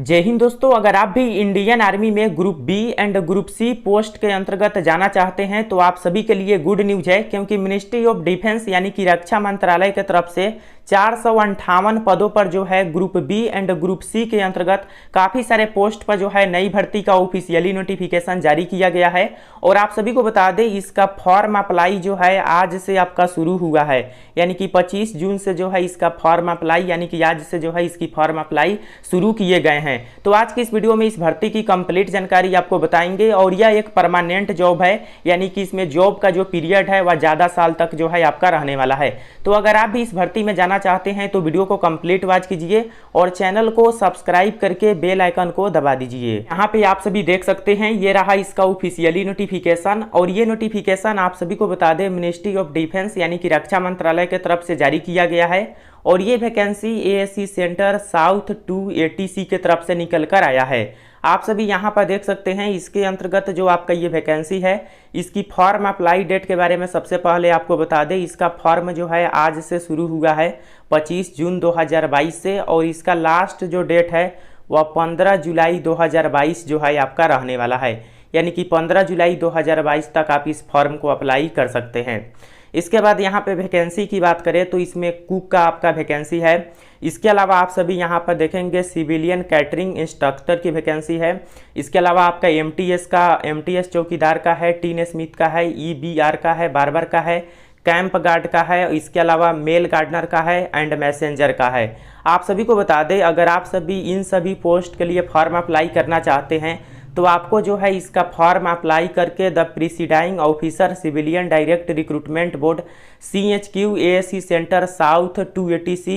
जय हिंद दोस्तों, अगर आप भी इंडियन आर्मी में group B and group C post के अंतर्गत जाना चाहते हैं तो आप सभी के लिए गुड न्यूज है, क्योंकि मिनिस्ट्री ऑफ डिफेंस यानी कि रक्षा मंत्रालय की तरफ से 458 पदों पर जो है group B and group C के अंतर्गत काफ़ी सारे पोस्ट पर जो है नई भर्ती का ऑफिशियली नोटिफिकेशन जारी किया गया है। और आप सभी को बता दें, इसका फॉर्म अप्लाई जो है आज से आपका शुरू हुआ है, यानी कि 25 जून से जो है इसका फॉर्म अप्लाई यानी कि आज से जो है इसकी फॉर्म अप्लाई शुरू किए गए हैं। तो आज की इस वीडियो में इस भर्ती की कंप्लीट जानकारी आपको बताएंगे। और यह एक परमानेंट जॉब है, यानी कि इसमें जॉब का जो पीरियड है वह ज़्यादा साल तक जो है आपका रहने वाला है। तो अगर आप भी इस भर्ती में जाना चाहते हैं तो वीडियो को कंप्लीट वॉच कीजिए और चैनल को सब्सक्राइब करके बेल आइकन को दबा दीजिए। यहाँ पे आप सभी देख सकते हैं, ये रहा इसका ऑफिशियली नोटिफिकेशन। और ये नोटिफिकेशन आप सभी को बता दें मिनिस्ट्री ऑफ डिफेंस यानी कि रक्षा मंत्रालय की तरफ से जारी किया गया है। और ये vacancy ASC centre south 280C की तरफ से निकल कर आया है। आप सभी यहाँ पर देख सकते हैं, इसके अंतर्गत जो आपका ये वैकेंसी है, इसकी फॉर्म अप्लाई डेट के बारे में सबसे पहले आपको बता दें। इसका फॉर्म जो है आज से शुरू हुआ है 25 जून 2022 से, और इसका लास्ट जो डेट है वह 15 जुलाई 2022 जो है आपका रहने वाला है, यानी कि 15 जुलाई 2022 तक आप इस फॉर्म को अप्लाई कर सकते हैं। इसके बाद यहाँ पे वैकेंसी की बात करें तो इसमें कुक का आपका वैकेंसी है। इसके अलावा आप सभी यहाँ पर देखेंगे सिविलियन कैटरिंग इंस्ट्रक्टर की वैकेंसी है। इसके अलावा आपका एमटीएस चौकीदार का है, टीन स्मिथ का है, ईबीआर का है, बार्बर का है, कैंप गार्ड का है, इसके अलावा मेल गार्डनर का है एंड मैसेंजर का है। आप सभी को बता दें, अगर आप सभी इन सभी पोस्ट के लिए फॉर्म अप्लाई करना चाहते हैं तो आपको जो है इसका फॉर्म अप्लाई करके the presiding officer civilian direct recruitment board CHQ ASC centre south 280C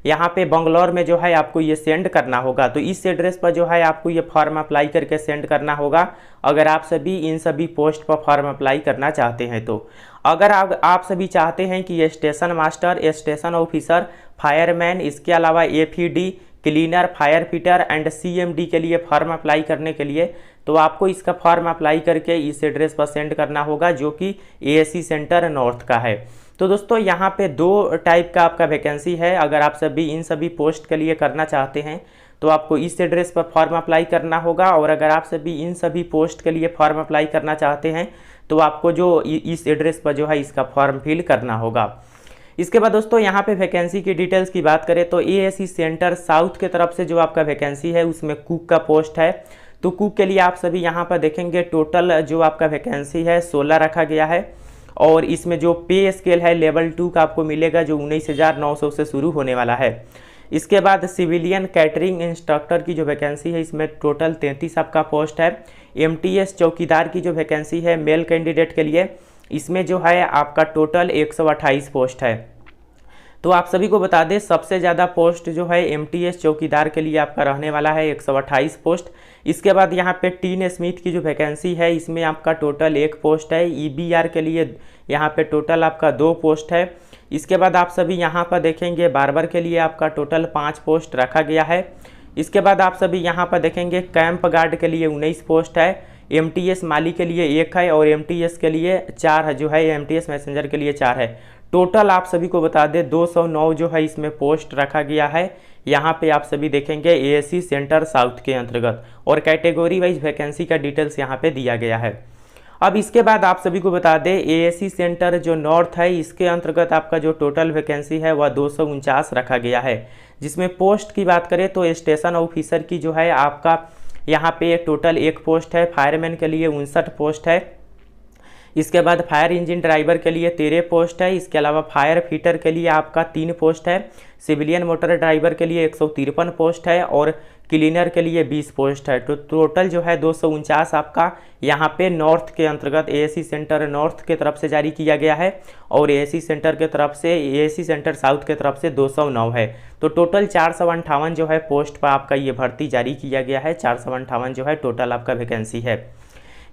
यहाँ पे बंगलौर में जो है आपको ये सेंड करना होगा। तो इस एड्रेस पर जो है आपको ये फॉर्म अप्लाई करके सेंड करना होगा, अगर आप सभी इन सभी पोस्ट पर फॉर्म अप्लाई करना चाहते हैं। तो अगर आप सभी चाहते हैं कि station master, station officer, fireman, इसके अलावा APD, cleaner, fire fitter and CMD के लिए फॉर्म अप्लाई करने के लिए, तो आपको इसका फॉर्म अप्लाई करके इस एड्रेस पर सेंड करना होगा, जो कि ASC सेंटर नॉर्थ का है। तो दोस्तों यहाँ पे दो टाइप का आपका वैकेंसी है। अगर आप सभी इन सभी पोस्ट के लिए करना चाहते हैं तो आपको इस एड्रेस पर फॉर्म अप्लाई करना होगा, और अगर आप सभी इन सभी पोस्ट के लिए फॉर्म अप्लाई करना चाहते हैं तो आपको जो इस एड्रेस पर जो है इसका फॉर्म फिल करना होगा। इसके बाद दोस्तों यहाँ पे वैकेंसी की डिटेल्स की बात करें तो ASC सेंटर साउथ के तरफ से जो आपका वैकेंसी है उसमें कुक का पोस्ट है। तो कुक के लिए आप सभी यहाँ पर देखेंगे टोटल जो आपका वैकेंसी है 16 रखा गया है, और इसमें जो पे स्केल है लेवल 2 का आपको मिलेगा, जो 19,900 से शुरू होने वाला है। इसके बाद सिविलियन कैटरिंग इंस्ट्रक्टर की जो वैकेंसी है इसमें टोटल 33 आपका पोस्ट है। MTS चौकीदार की जो वैकेंसी है मेल कैंडिडेट के लिए, इसमें जो है आपका टोटल 128 पोस्ट है। तो आप सभी को बता दें, सबसे ज़्यादा पोस्ट जो है MTS चौकीदार के लिए आपका रहने वाला है 128 पोस्ट। इसके बाद यहाँ पे टीन स्मिथ की जो वैकेंसी है इसमें आपका टोटल 1 पोस्ट है। EBR के लिए यहाँ पे टोटल आपका 2 पोस्ट है। इसके बाद आप सभी यहाँ पर देखेंगे बार्बर के लिए आपका टोटल 5 पोस्ट रखा गया है। इसके बाद आप सभी यहाँ पर देखेंगे कैंप गार्ड के लिए 19 पोस्ट है। MTS माली के लिए 1 है, और MTS के लिए 4 है, जो है MTS मैसेंजर के लिए 4 है। टोटल आप सभी को बता दें 209 जो है इसमें पोस्ट रखा गया है। यहाँ पे आप सभी देखेंगे ASC सेंटर साउथ के अंतर्गत, और कैटेगरी वाइज वैकेंसी का डिटेल्स यहाँ पे दिया गया है। अब इसके बाद आप सभी को बता दें ASC सेंटर जो नॉर्थ है इसके अंतर्गत आपका जो टोटल वैकेंसी है वह 249 रखा गया है। जिसमें पोस्ट की बात करें तो स्टेशन ऑफिसर की जो है आपका यहाँ पे टोटल 1 पोस्ट है। फायरमैन के लिए 59 पोस्ट है। इसके बाद फायर इंजन ड्राइवर के लिए 13 पोस्ट है। इसके अलावा फायर फिटर के लिए आपका 3 पोस्ट है। सिविलियन मोटर ड्राइवर के लिए 153 पोस्ट है, और क्लीनर के लिए 20 पोस्ट है। तो टोटल जो है 249 आपका यहाँ पे नॉर्थ के अंतर्गत ASC सेंटर नॉर्थ के तरफ से जारी किया गया है, और ASC सेंटर के तरफ से ASC सेंटर साउथ के तरफ से 209 है। तो टोटल 458 जो है पोस्ट पर आपका ये भर्ती जारी किया गया है। 458 जो है टोटल आपका वैकेंसी है।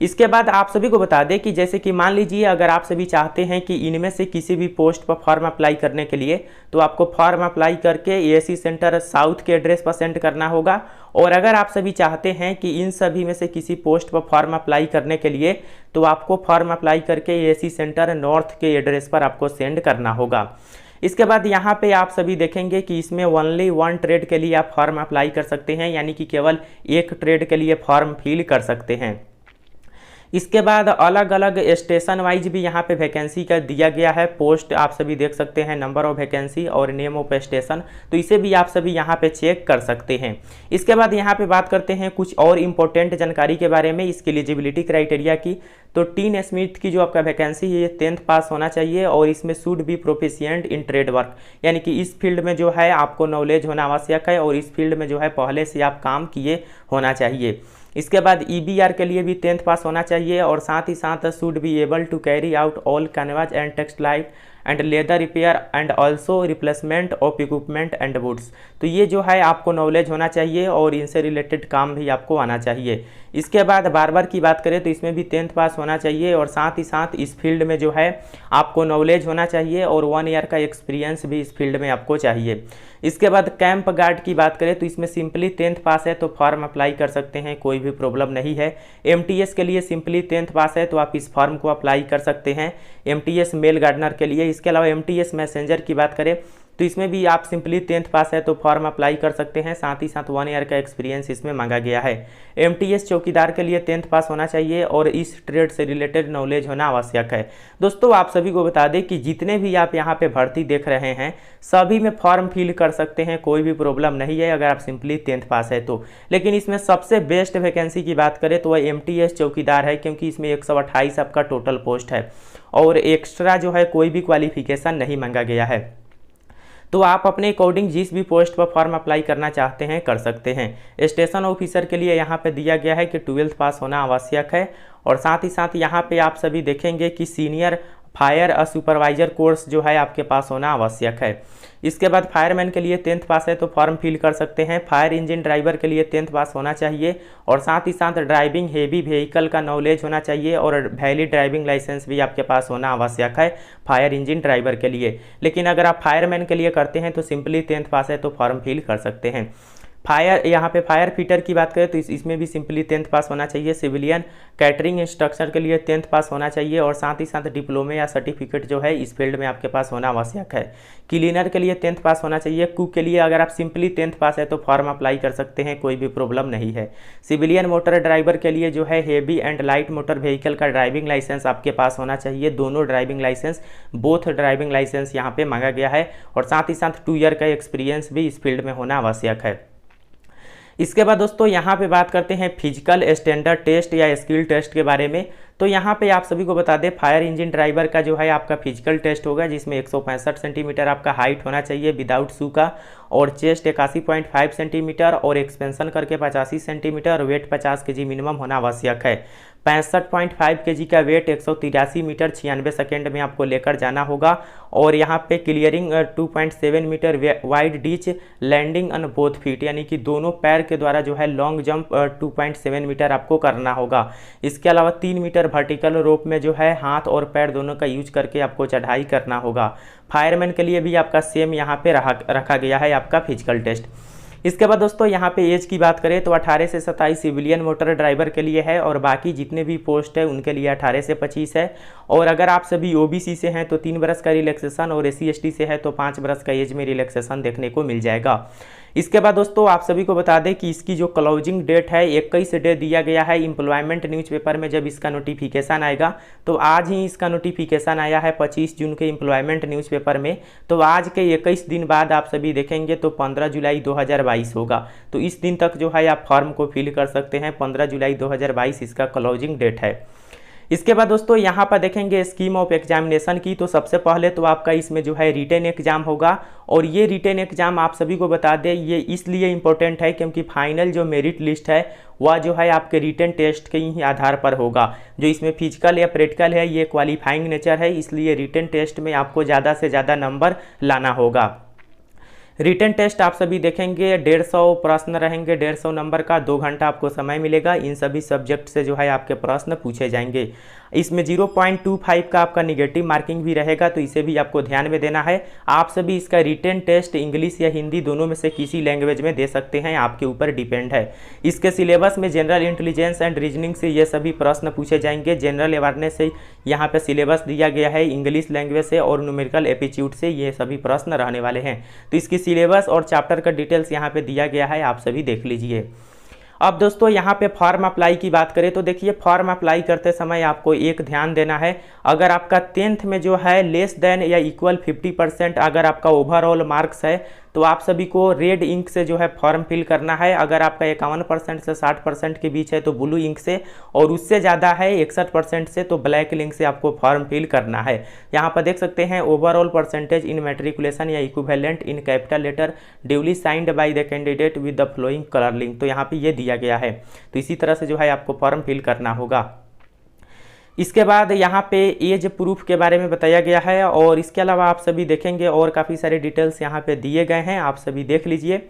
इसके बाद आप सभी को बता दें कि जैसे कि मान लीजिए अगर आप सभी चाहते हैं कि इनमें से किसी भी पोस्ट पर फॉर्म अप्लाई करने के लिए, तो आपको फॉर्म अप्लाई करके ASC सेंटर साउथ के एड्रेस पर सेंड करना होगा। और अगर आप सभी चाहते हैं कि इन सभी में से किसी पोस्ट पर फॉर्म अप्लाई करने के लिए, तो आपको फॉर्म अप्लाई करके ASC सेंटर नॉर्थ के एड्रेस पर आपको सेंड करना होगा। इसके बाद यहाँ पे आप सभी देखेंगे कि इसमें ओनली वन ट्रेड के लिए आप फॉर्म अप्लाई कर सकते हैं, यानी कि केवल एक ट्रेड के लिए फॉर्म फिल कर सकते हैं। इसके बाद अलग अलग स्टेशन वाइज भी यहाँ पे वैकेंसी का दिया गया है। पोस्ट आप सभी देख सकते हैं, नंबर ऑफ वैकेंसी और नेम ऑफ स्टेशन, तो इसे भी आप सभी यहाँ पे चेक कर सकते हैं। इसके बाद यहाँ पे बात करते हैं कुछ और इम्पोर्टेंट जानकारी के बारे में, इसकी एलिजिबिलिटी क्राइटेरिया की। तो टीन स्मिथ की जो आपका वैकेंसी है ये 10th पास होना चाहिए और इसमें should be proficient in trade work, यानी कि इस फील्ड में जो है आपको नॉलेज होना आवश्यक है और इस फील्ड में जो है पहले से आप काम किए होना चाहिए। इसके बाद EBR के लिए भी 10th पास होना चाहिए और साथ ही साथ should be able to carry out all canvas and textile and leather repair and also replacement of equipment and woods. तो ये जो है आपको नॉलेज होना चाहिए और इनसे रिलेटेड काम भी आपको आना चाहिए। इसके बाद बार्बर की बात करें तो इसमें भी 10th पास होना चाहिए और साथ ही साथ इस फील्ड में जो है आपको नॉलेज होना चाहिए और 1 ईयर का एक्सपीरियंस भी इस फील्ड में आपको चाहिए। इसके बाद कैंप गार्ड की बात करें तो इसमें सिंपली 10th पास है तो फॉर्म अप्लाई कर सकते हैं, कोई भी प्रॉब्लम नहीं है। MTS के लिए सिंपली 10th पास है तो आप इस फॉर्म को अप्लाई कर सकते हैं, MTS मेल गार्डनर के लिए। इसके अलावा MTS मैसेंजर की बात करें तो इसमें भी आप सिंपली 10th पास है तो फॉर्म अप्लाई कर सकते हैं, साथ ही साथ 1 ईयर का एक्सपीरियंस इसमें मांगा गया है। MTS चौकीदार के लिए 10th पास होना चाहिए और इस ट्रेड से रिलेटेड नॉलेज होना आवश्यक है। दोस्तों आप सभी को बता दें कि जितने भी आप यहाँ पे भर्ती देख रहे हैं सभी में फॉर्म फिल कर सकते हैं, कोई भी प्रॉब्लम नहीं है अगर आप सिंपली 10th पास है तो। लेकिन इसमें सबसे बेस्ट वैकेंसी की बात करें तो वह MTS चौकीदार है, क्योंकि इसमें 128 आपका टोटल पोस्ट है और एक्स्ट्रा जो है कोई भी क्वालिफिकेशन नहीं मांगा गया है। तो आप अपने अकॉर्डिंग जिस भी पोस्ट पर फॉर्म अप्लाई करना चाहते हैं कर सकते हैं। स्टेशन ऑफिसर के लिए यहाँ पे दिया गया है कि 12th पास होना आवश्यक है और साथ ही साथ यहाँ पे आप सभी देखेंगे कि सीनियर फायर सुपरवाइजर कोर्स जो है आपके पास होना आवश्यक है। इसके बाद फायरमैन के लिए 10th पास है तो फॉर्म फिल कर सकते हैं। फायर इंजन ड्राइवर के लिए 10th पास होना चाहिए और साथ ही साथ ड्राइविंग हेवी व्हीकल का नॉलेज होना चाहिए और वैलिड ड्राइविंग लाइसेंस भी आपके पास होना आवश्यक है फायर इंजन ड्राइवर के लिए। लेकिन अगर आप फायरमैन के लिए करते हैं तो सिंपली 10th पास है तो फॉर्म फिल कर सकते हैं। फायर यहाँ पे फायर फिटर की बात करें तो इसमें भी सिंपली 10th पास होना चाहिए। सिविलियन कैटरिंग इंस्ट्रक्टर के लिए 10th पास होना चाहिए और साथ ही साथ डिप्लोमे या सर्टिफिकेट जो है इस फील्ड में आपके पास होना आवश्यक है। क्लीनर के लिए 10th पास होना चाहिए। कुक के लिए अगर आप सिंपली 10th पास है तो फॉर्म अप्लाई कर सकते हैं, कोई भी प्रॉब्लम नहीं है। सिविलियन मोटर ड्राइवर के लिए जो है heavy and light motor vehicle का ड्राइविंग लाइसेंस आपके पास होना चाहिए, दोनों driving licence, both driving licence यहाँ पे मांगा गया है और साथ ही साथ 2 ईयर का एक्सपीरियंस भी इस फील्ड में होना आवश्यक है। इसके बाद दोस्तों यहाँ पे बात करते हैं फिजिकल स्टैंडर्ड टेस्ट या स्किल टेस्ट के बारे में। तो यहाँ पे आप सभी को बता दें फायर इंजन ड्राइवर का जो है आपका फिजिकल टेस्ट होगा, जिसमें 165 सेंटीमीटर आपका हाइट होना चाहिए विदाउट शू का और चेस्ट 81.5 सेंटीमीटर और एक्सपेंशन करके 85 सेंटीमीटर और वेट 50 kg मिनिमम होना आवश्यक है। 65.5 kg का वेट 183 मीटर 96 सेकेंड में आपको लेकर जाना होगा और यहाँ पे clearing 2.7 metre wide ditch landing on both feet, यानी कि दोनों पैर के द्वारा जो है लॉन्ग जंप 2.7 मीटर आपको करना होगा। इसके अलावा 3 मीटर वर्टिकल रोप में जो है हाथ और पैर दोनों का यूज करके आपको चढ़ाई करना होगा। फायरमैन के लिए भी आपका सेम यहाँ पे रखा गया है आपका फिजिकल टेस्ट। इसके बाद दोस्तों यहाँ पे एज की बात करें तो 18 से 27 सिविलियन मोटर ड्राइवर के लिए है और बाकी जितने भी पोस्ट है उनके लिए 18 से 25 है। और अगर आप सभी OBC से हैं तो 3 बरस का रिलैक्सेशन और SC ST से है तो 5 बरस का एज में रिलैक्सेशन देखने को मिल जाएगा। इसके बाद दोस्तों आप सभी को बता दें कि इसकी जो क्लोजिंग डेट है 21 डेट दिया गया है एम्प्लॉयमेंट न्यूज़पेपर में जब इसका नोटिफिकेशन आएगा। तो आज ही इसका नोटिफिकेशन आया है 25 जून के एम्प्लॉयमेंट न्यूज़पेपर में। तो आज के 21 दिन बाद आप सभी देखेंगे तो 15 जुलाई 2022 होगा। तो इस दिन तक जो है आप फॉर्म को फिल कर सकते हैं, 15 जुलाई 2022 इसका क्लोजिंग डेट है। इसके बाद दोस्तों यहाँ पर देखेंगे स्कीम ऑफ एग्जामिनेशन की। तो सबसे पहले तो आपका इसमें जो है रिटन एग्जाम होगा और ये रिटन एग्जाम आप सभी को बता दें ये इसलिए इम्पोर्टेंट है क्योंकि फाइनल जो मेरिट लिस्ट है वह जो है आपके रिटन टेस्ट के ही आधार पर होगा। जो इसमें फिजिकल या प्रैक्टिकल है ये क्वालिफाइंग नेचर है, इसलिए रिटन टेस्ट में आपको ज़्यादा से ज़्यादा नंबर लाना होगा। रिटन टेस्ट आप सभी देखेंगे 150 प्रश्न रहेंगे, 150 नंबर का, 2 घंटा आपको समय मिलेगा। इन सभी सब्जेक्ट से जो है आपके प्रश्न पूछे जाएंगे। इसमें 0.25 का आपका निगेटिव मार्किंग भी रहेगा, तो इसे भी आपको ध्यान में देना है। आप सभी इसका रिटन टेस्ट इंग्लिश या हिंदी दोनों में से किसी लैंग्वेज में दे सकते हैं, आपके ऊपर डिपेंड है। इसके सिलेबस में जनरल इंटेलिजेंस एंड रीजनिंग से ये सभी प्रश्न पूछे जाएंगे। जनरल अवेयरनेस से यहाँ पे सिलेबस दिया गया है, इंग्लिश लैंग्वेज से और न्यूमेरिकल एप्टीट्यूड से ये सभी प्रश्न रहने वाले हैं। तो इसकी सिलेबस और चैप्टर का डिटेल्स यहाँ पे दिया गया है, आप सभी देख लीजिए। अब दोस्तों यहाँ पे फॉर्म अप्लाई की बात करें तो देखिए, फॉर्म अप्लाई करते समय आपको एक ध्यान देना है, अगर आपका 10th में जो है लेस देन या इक्वल 50% अगर आपका ओवरऑल मार्क्स है तो आप सभी को रेड इंक से जो है फॉर्म फिल करना है। अगर आपका 51% से 60% के बीच है तो ब्लू इंक से, और उससे ज़्यादा है 61% से तो ब्लैक इंक से आपको फॉर्म फिल करना है। यहाँ पर देख सकते हैं ओवरऑल परसेंटेज इन मैट्रिकुलेशन या equivalent in capital letter duly signed by the candidate with the flowing colour link, तो यहाँ पे ये दिया गया है। तो इसी तरह से जो है आपको फॉर्म फिल करना होगा। इसके बाद यहाँ पे एज प्रूफ के बारे में बताया गया है, और इसके अलावा आप सभी देखेंगे और काफ़ी सारे डिटेल्स यहाँ पे दिए गए हैं, आप सभी देख लीजिए।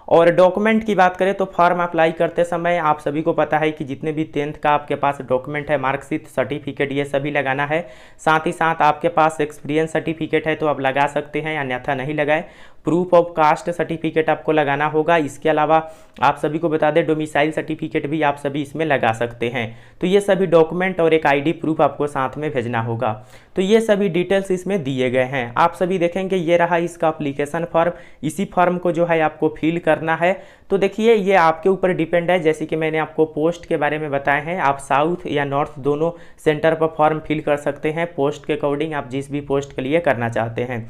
और डॉक्यूमेंट की बात करें तो फॉर्म अप्लाई करते समय आप सभी को पता है कि जितने भी 10th का आपके पास डॉक्यूमेंट है, मार्कशीट, सर्टिफिकेट, ये सभी लगाना है। साथ ही साथ आपके पास एक्सपीरियंस सर्टिफिकेट है तो आप लगा सकते हैं, अन्यथा नहीं लगाए। प्रूफ ऑफ कास्ट सर्टिफिकेट आपको लगाना होगा। इसके अलावा आप सभी को बता दें डोमिसाइल सर्टिफिकेट भी आप सभी इसमें लगा सकते हैं। तो ये सभी डॉक्यूमेंट और एक आईडी प्रूफ आपको साथ में भेजना होगा। तो ये सभी डिटेल्स इसमें दिए गए हैं, आप सभी देखेंगे। ये रहा इसका अप्लीकेशन फॉर्म, इसी फॉर्म को जो है आपको फिल करना है। तो देखिए ये आपके ऊपर डिपेंड है, जैसे कि मैंने आपको पोस्ट के बारे में बताए हैं, आप साउथ या नॉर्थ दोनों सेंटर पर फॉर्म फिल कर सकते हैं, पोस्ट के अकॉर्डिंग आप जिस भी पोस्ट के लिए करना चाहते हैं।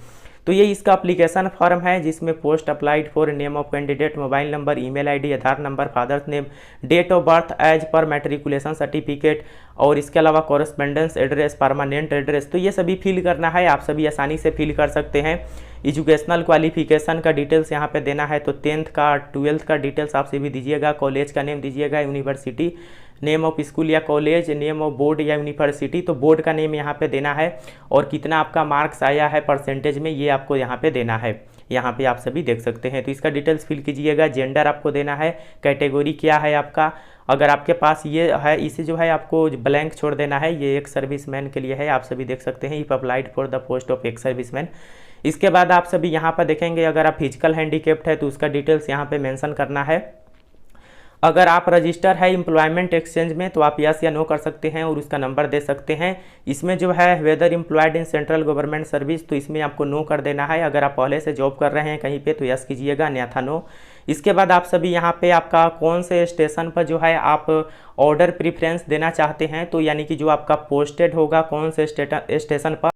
तो ये इसका एप्लीकेशन फॉर्म है जिसमें post applied for name of candidate, mobile number, email ID, Aadhaar number, father's name, date of birth as per matriculation certificate, और इसके अलावा कॉरेस्पेंडेंस एड्रेस, परमानेंट एड्रेस, तो ये सभी फिल करना है। आप सभी आसानी से फिल कर सकते हैं। एजुकेशनल क्वालिफिकेशन का डिटेल्स यहाँ पे देना है, तो 10th का 12th का डिटेल्स आप सभी दीजिएगा। कॉलेज का नेम दीजिएगा, यूनिवर्सिटी नेम ऑफ स्कूल या कॉलेज, नेम ऑफ बोर्ड या यूनिवर्सिटी, तो बोर्ड का नेम यहाँ पे देना है, और कितना आपका मार्क्स आया है परसेंटेज में ये आपको यहाँ पे देना है। यहाँ पे आप सभी देख सकते हैं। तो इसका डिटेल्स फिल कीजिएगा। जेंडर आपको देना है, कैटेगरी क्या है आपका, अगर आपके पास ये है इसे जो है आपको ब्लैंक छोड़ देना है। ये एक सर्विसमैन के लिए है, आप सभी देख सकते हैं, if applied for the post of एक सर्विसमैन। इसके बाद आप सभी यहाँ पर देखेंगे अगर आप फिजिकल हैंडीकेप्ड है तो उसका डिटेल्स यहाँ पे मेंशन करना है। अगर आप रजिस्टर है एम्प्लॉयमेंट एक्सचेंज में तो आप यस या नो कर सकते हैं और उसका नंबर दे सकते हैं। इसमें जो है whether employed in central government service, तो इसमें आपको नो कर देना है। अगर आप पहले से जॉब कर रहे हैं कहीं पे तो यस कीजिएगा, अन्यथा नो। इसके बाद आप सभी यहाँ पे आपका कौन से स्टेशन पर जो है आप ऑर्डर प्रेफरेंस देना चाहते हैं, तो यानी कि जो आपका पोस्टेड होगा कौन से स्टेशन पर